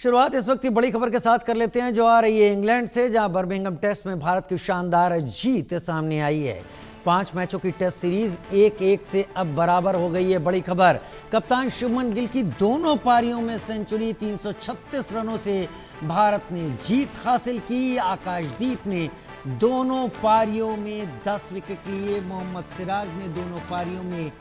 शुरुआत इस वक्त की बड़ी खबर के साथ कर लेते हैं जो आ रही है इंग्लैंड से, जहां बर्मिंघम टेस्ट में भारत की शानदार जीत सामने आई है। 5 मैचों की टेस्ट सीरीज 1-1 से अब बराबर हो गई है। बड़ी खबर, कप्तान शुभमन गिल की दोनों पारियों में सेंचुरी, 336 रनों से भारत ने जीत हासिल की। आकाशदीप ने दोनों पारियों में 10 विकेट लिए, मोहम्मद सिराज ने दोनों पारियों में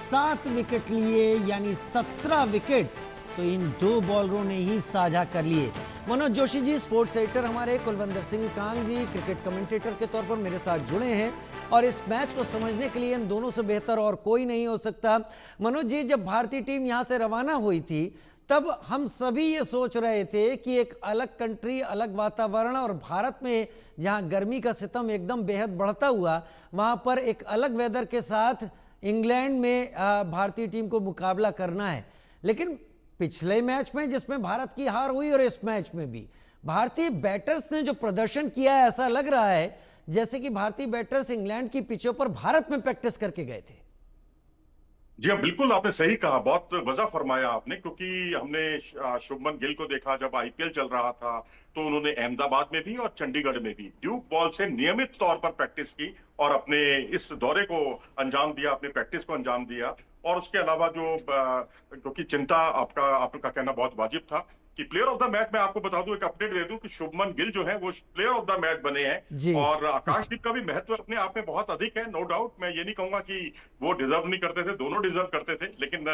7 विकेट लिए, यानी 17 विकेट तो इन दो बॉलरों ने ही साझा कर लिए। मनोज जोशी जी, स्पोर्ट्स एडिटर हमारे, कुलवंदर सिंह कांग जी क्रिकेट कमेंटेटर के तौर पर मेरे साथ जुड़े हैं, और इस मैच को समझने के लिए इन दोनों से बेहतर और कोई नहीं हो सकता। मनोज जी, जब भारतीय टीम यहां से रवाना हुई थी तब हम सभी ये सोच रहे थे कि एक अलग कंट्री, अलग वातावरण, और भारत में जहां गर्मी का सितम एकदम बेहद बढ़ता हुआ, वहां पर एक अलग वेदर के साथ इंग्लैंड में भारतीय टीम को मुकाबला करना है। लेकिन पिछले मैच में जिसमें भारत की हार हुई और इस मैच में भी भारतीय बैटर्स ने जो प्रदर्शन किया है, ऐसा लग रहा है जैसे कि भारतीय बैटर्स इंग्लैंड की पिचों पर भारत में प्रैक्टिस करके गए थे। जी हाँ, बिल्कुल आपने सही कहा, बहुत वजह फरमाया आपने, क्योंकि हमने शुभमन गिल को देखा जब आईपीएल चल रहा था, तो उन्होंने अहमदाबाद में भी और चंडीगढ़ में भी ड्यूक बॉल से नियमित तौर पर प्रैक्टिस की और अपने इस दौरे को अंजाम दिया, अपनी प्रैक्टिस को अंजाम दिया। और उसके अलावा क्योंकि चिंता आपका कहना बहुत वाजिब था कि प्लेयर ऑफ द मैच, मैं आपको बता दूं, एक अपडेट दे दूं कि शुभमन गिल जो है वो प्लेयर ऑफ द मैच बने हैं। जी। और आकाशदीप का भी महत्व अपने आप में बहुत अधिक है, नो डाउट। मैं ये नहीं कहूंगा कि वो डिजर्व नहीं करते थे, दोनों डिजर्व करते थे, लेकिन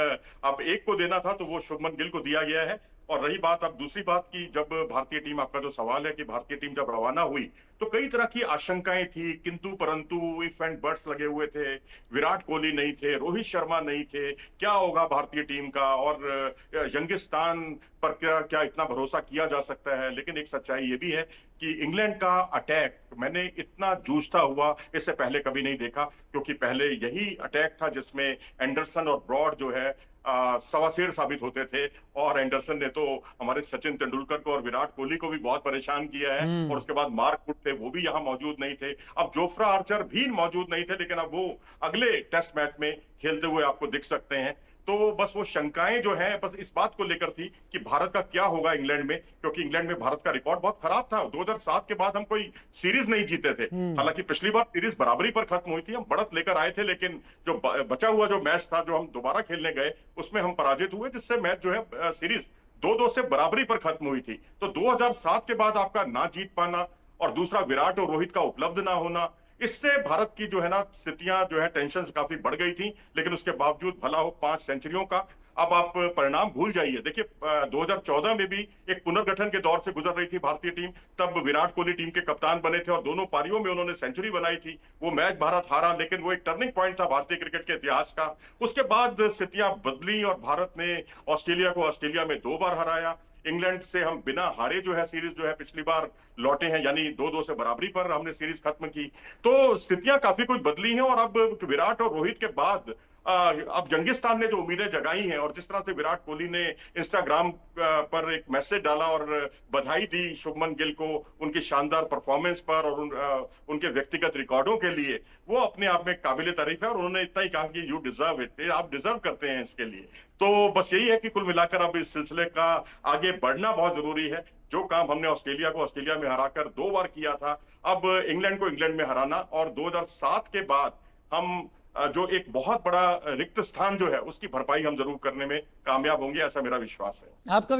अब एक को देना था तो वो शुभमन गिल को दिया गया है। और रही बात अब दूसरी बात की, जब भारतीय टीम, आपका जो सवाल है कि भारतीय टीम जब रवाना हुई तो कई तरह की आशंकाएं थी, किंतु परंतु, इफ एंड बट्स लगे हुए थे। विराट कोहली नहीं थे, रोहित शर्मा नहीं थे, क्या होगा भारतीय टीम का, और यंगिस्तान पर क्या क्या इतना भरोसा किया जा सकता है। लेकिन एक सच्चाई ये भी है कि इंग्लैंड का अटैक मैंने इतना जूझता हुआ इससे पहले कभी नहीं देखा, क्योंकि पहले यही अटैक था जिसमें एंडरसन और ब्रॉड जो है सवासेर साबित होते थे। और एंडरसन ने तो हमारे सचिन तेंदुलकर को और विराट कोहली को भी बहुत परेशान किया है। और उसके बाद मार्क वुड थे, वो भी यहाँ मौजूद नहीं थे। अब जोफ्रा आर्चर भी मौजूद नहीं थे, लेकिन अब वो अगले टेस्ट मैच में खेलते हुए आपको दिख सकते हैं। तो बस वो शंकाएं जो है बस इस बात को लेकर थी कि भारत का क्या होगा इंग्लैंड में, क्योंकि इंग्लैंड में भारत का रिकॉर्ड बहुत खराब था। 2007 के बाद हम कोई सीरीज नहीं जीते थे। हालांकि पिछली बार सीरीज बराबरी पर खत्म हुई थी, हम बढ़त लेकर आए थे, लेकिन जो बचा हुआ जो मैच था, जो हम दोबारा खेलने गए, उसमें हम पराजित हुए, जिससे मैच जो है सीरीज 2-2 से बराबरी पर खत्म हुई थी। तो 2007 के बाद आपका ना जीत पाना और दूसरा विराट और रोहित का उपलब्ध ना होना, इससे भारत की जो है ना स्थितियां जो है, टेंशन काफी बढ़ गई थी। लेकिन उसके बावजूद भला हो 5 सेंचुरियों का, अब आप परिणाम भूल जाइए। देखिए 2014 में भी एक पुनर्गठन के दौर से गुजर रही थी भारतीय टीम, तब विराट कोहली टीम के कप्तान बने थे और दोनों पारियों में उन्होंने सेंचुरी बनाई थी। वो मैच भारत हारा, लेकिन वो एक टर्निंग पॉइंट था भारतीय क्रिकेट के इतिहास का। उसके बाद स्थितियां बदली और भारत ने ऑस्ट्रेलिया को ऑस्ट्रेलिया में 2 बार हराया। इंग्लैंड से हम बिना हारे जो है सीरीज जो है पिछली बार लौटे हैं, यानी 2-2 से बराबरी पर हमने सीरीज खत्म की। तो स्थितियां काफी कुछ बदली हैं। और अब विराट और रोहित के बाद अब जंगिस्तान ने जो उम्मीदें जगाई हैं, और जिस तरह से विराट कोहली ने इंस्टाग्राम पर एक मैसेज डाला और बधाई दी शुभमन गिल को उनकी शानदार परफॉर्मेंस पर और उनके व्यक्तिगत रिकॉर्डों के लिए, वो अपने आप में काबिल तारीफ है। और उन्होंने इतना ही कहा कि यू डिजर्व इट, आप डिजर्व करते हैं इसके लिए। तो बस यही है कि कुल मिलाकर अब इस सिलसिले का आगे बढ़ना बहुत जरूरी है। जो काम हमने ऑस्ट्रेलिया को ऑस्ट्रेलिया में हराकर 2 बार किया था, अब इंग्लैंड को इंग्लैंड में हराना, और 2007 के बाद हम जो एक बहुत बड़ा रिक्त स्थान जो है उसकी भरपाई हम जरूर करने में कामयाब होंगे, ऐसा मेरा विश्वास है। आपका